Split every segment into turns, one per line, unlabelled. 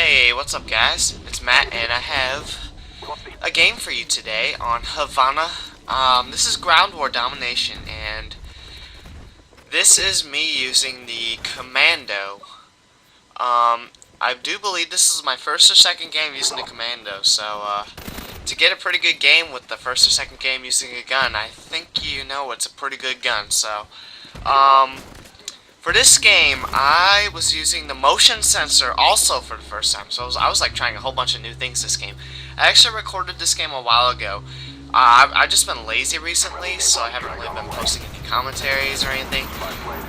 Hey, what's up guys? It's Matt and I have a game for you today on Havana. This is Ground War Domination and this is me using the Commando. I do believe this is my first or second game using the Commando, so to get a pretty good game with the first or second game using a gun, I think you know it's a pretty good gun. So, for this game, I was using the motion sensor also for the first time. So I was like trying a whole bunch of new things this game. I actually recorded this game a while ago. I've just been lazy recently, so I haven't really been posting any commentaries or anything.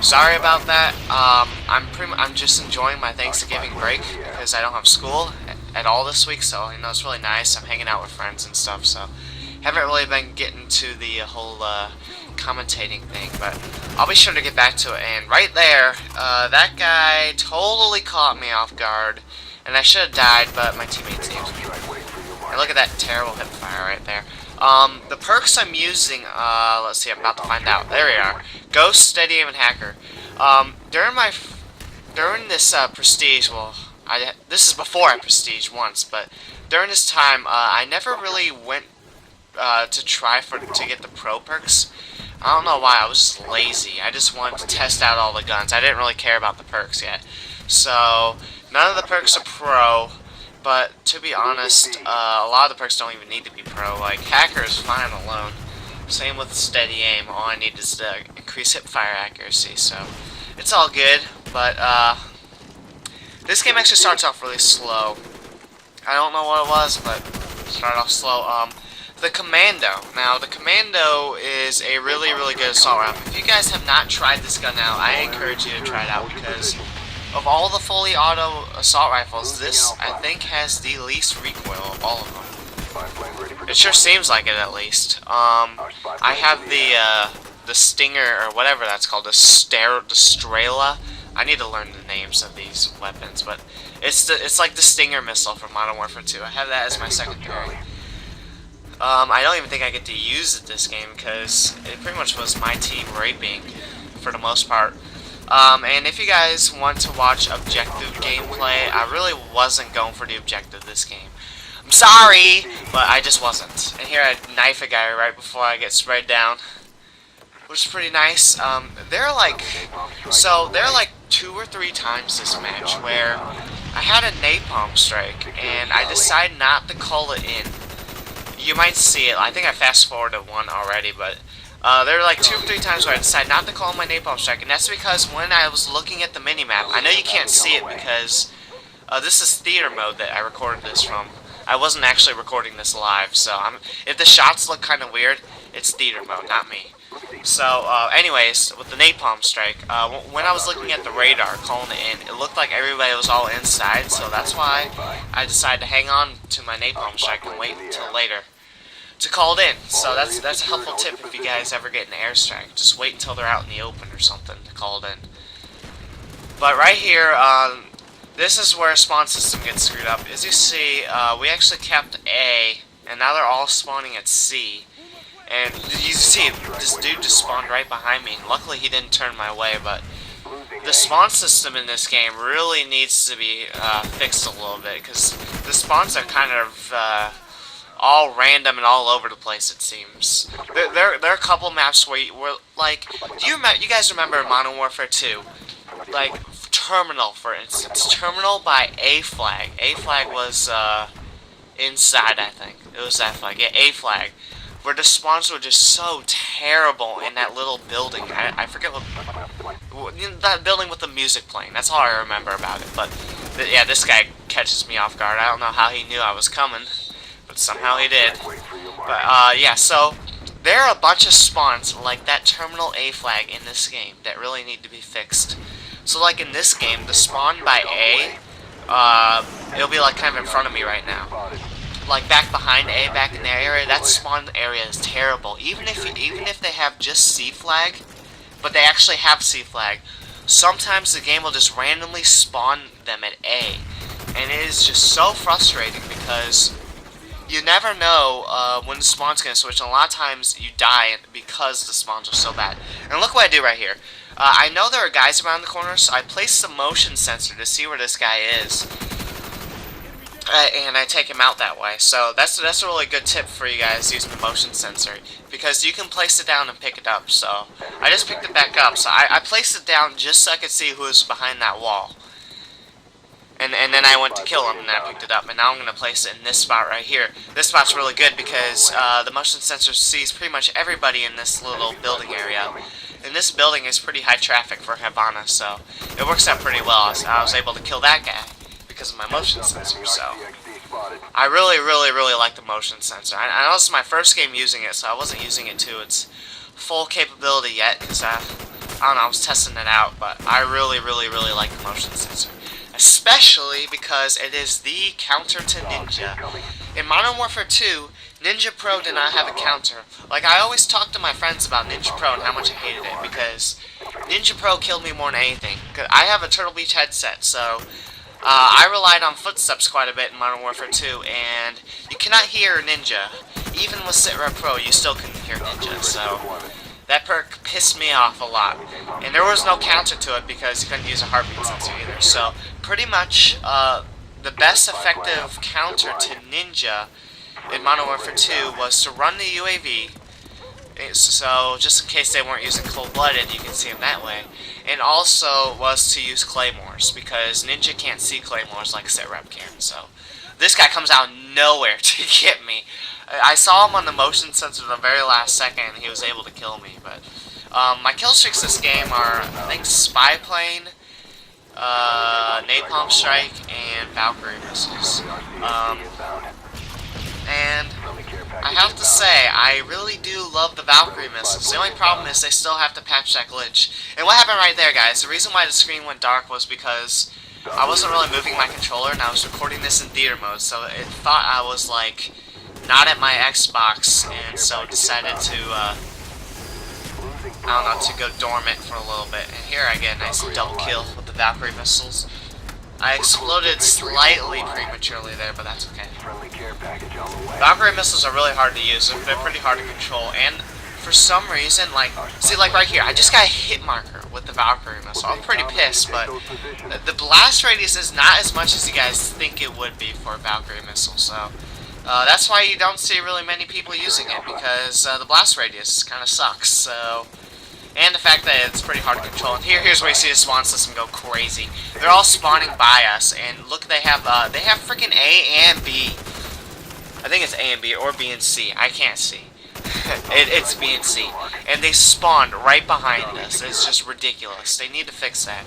Sorry about that. I'm just enjoying my Thanksgiving break because I don't have school at all this week, so you know it's really nice. I'm hanging out with friends and stuff, so haven't really been getting to the whole commentating thing, but I'll be sure to get back to it. And right there, that guy totally caught me off guard, and I should have died, but my teammate saved me. And look at that terrible hip fire right there. The perks I'm using, let's see, I'm about to find out. There we are. Ghost, Steady Aim, and Hacker. During this Prestige, well, this is before I Prestige once, but during this time, I never really went to try to get the pro perks. I don't know why, I was just lazy. I just wanted to test out all the guns. I didn't really care about the perks yet. So, none of the perks are pro. But to be honest, a lot of the perks don't even need to be pro. Like, Hacker is fine alone. Same with Steady Aim. All I need is to increase hip fire accuracy. So, it's all good. But, this game actually starts off really slow. I don't know what it was, but it started off slow. The Commando. Now, the Commando is a really, really good assault rifle. If you guys have not tried this gun out, I encourage you to try it out because of all the fully auto assault rifles, this, I think, has the least recoil of all of them. It sure seems like it, at least. I have the Stinger, or whatever that's called, the Strela. I need to learn the names of these weapons, but it's like the Stinger missile from Modern Warfare 2. I have that as my secondary. I don't even think I get to use it this game because it pretty much was my team raping for the most part. And if you guys want to watch objective gameplay, I really wasn't going for the objective this game. I'm sorry, but I just wasn't. And here I knife a guy right before I get sprayed down, which is pretty nice. There are like 2 or 3 times this match where I had a napalm strike and I decided not to call it in. You might see it. I think I fast forwarded one already, but there were like 2 or 3 times where I decided not to call my napalm strike, and that's because when I was looking at the minimap, I know you can't see it because this is theater mode that I recorded this from. I wasn't actually recording this live, so if the shots look kind of weird, it's theater mode, not me. So, anyways, with the napalm strike, when I was looking at the radar, calling it in, it looked like everybody was all inside, so that's why I decided to hang on to my napalm strike and wait until later to call it in. So that's a helpful tip if you guys ever get an airstrike. Just wait until they're out in the open or something to call it in. But right here, this is where spawn system gets screwed up. As you see, we actually kept A, and now they're all spawning at C. And you see, this dude just spawned right behind me. Luckily, he didn't turn my way, but the spawn system in this game really needs to be fixed a little bit, because the spawns are kind of all random and all over the place, it seems. There are a couple maps where like, you guys remember Modern Warfare 2? Like, Terminal, for instance. Terminal by A flag. A flag was inside, I think. It was that flag. Yeah, A flag. Where the spawns were just so terrible in that little building. I forget that building with the music playing. That's all I remember about it. But yeah, this guy catches me off guard. I don't know how he knew I was coming, but somehow he did. But yeah, so there are a bunch of spawns like that Terminal A flag in this game that really need to be fixed. So like in this game, the spawn by A, it'll be like kind of in front of me right now. Like back behind A, back in their area, that spawn area is terrible. Even if they have just C flag, but they actually have C flag, sometimes the game will just randomly spawn them at A, and it is just so frustrating because you never know when the spawn's gonna switch, and a lot of times you die because the spawns are so bad. And look what I do right here. I know there are guys around the corner, so I placed the motion sensor to see where this guy is. and I take him out that way. So that's a really good tip for you guys using the motion sensor, because you can place it down and pick it up. So I just picked it back up. So I placed it down just so I could see who was behind that wall. And then I went to kill him, and then I picked it up. And now I'm going to place it in this spot right here. This spot's really good because the motion sensor sees pretty much everybody in this little building area. And this building is pretty high traffic for Havana, so it works out pretty well. So I was able to kill that guy because of my motion sensor. So I really like the motion sensor. I know this is my first game using it, so I wasn't using it to its full capability yet because I don't know, I was testing it out. But I really like the motion sensor. Especially because it is the counter to Ninja. In Modern Warfare 2, Ninja Pro did not have a counter. Like, I always talk to my friends about Ninja Pro and how much I hated it, because Ninja Pro killed me more than anything. I have a Turtle Beach headset, so I relied on footsteps quite a bit in Modern Warfare 2, and you cannot hear Ninja. Even with SitRep Pro, you still couldn't hear Ninja, so that perk pissed me off a lot. And there was no counter to it because you couldn't use a heartbeat sensor either. So pretty much the best effective counter to Ninja in Modern Warfare 2 was to run the UAV. So just in case they weren't using cold-blooded, you can see them that way. And also was to use claymores, because Ninja can't see claymores like SitRep can. So this guy comes out of nowhere to get me. I saw him on the motion sensor the very last second, and he was able to kill me. But my kill streaks this game are, I think, Spy Plane, Napalm Strike, and Valkyrie missiles. And I have to say, I really do love the Valkyrie missiles. The only problem is they still have to patch that glitch. And what happened right there, guys, the reason why the screen went dark was because I wasn't really moving my controller, and I was recording this in theater mode, so it thought I was, like, not at my Xbox, and so decided to, I don't know, to go dormant for a little bit. And here I get a nice double kill with the Valkyrie missiles. I exploded slightly prematurely there, but that's okay. Valkyrie missiles are really hard to use. They're pretty hard to control, and for some reason, like, see, like right here, I just got a hit marker with the Valkyrie missile. I'm pretty pissed, but the blast radius is not as much as you guys think it would be for a Valkyrie missile, so that's why you don't see really many people using it, because the blast radius kind of sucks. So, and the fact that it's pretty hard to control. And here's where you see the spawn system go crazy. They're all spawning by us, and look, they have freaking A and B. I think it's A and B, or B and C. I can't see. It's B and C, and they spawned right behind us. It's just ridiculous. They need to fix that.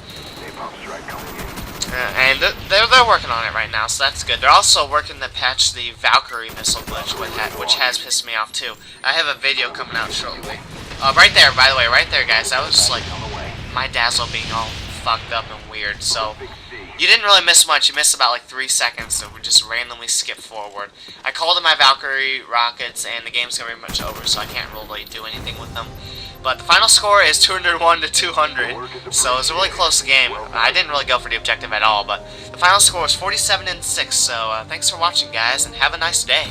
And they're working on it right now, so that's good. They're also working to patch the Valkyrie missile glitch, which has pissed me off too. I have a video coming out shortly. Right there, by the way, right there, guys. That was just like my dazzle being all fucked up and weird. So you didn't really miss much. You missed about like 3 seconds, so we just randomly skip forward. I called in my Valkyrie rockets, and the game's gonna be much over, so I can't really do anything with them. But the final score is 201 to 200, so it's a really close game. I didn't really go for the objective at all, but the final score is 47-6. So thanks for watching, guys, and have a nice day.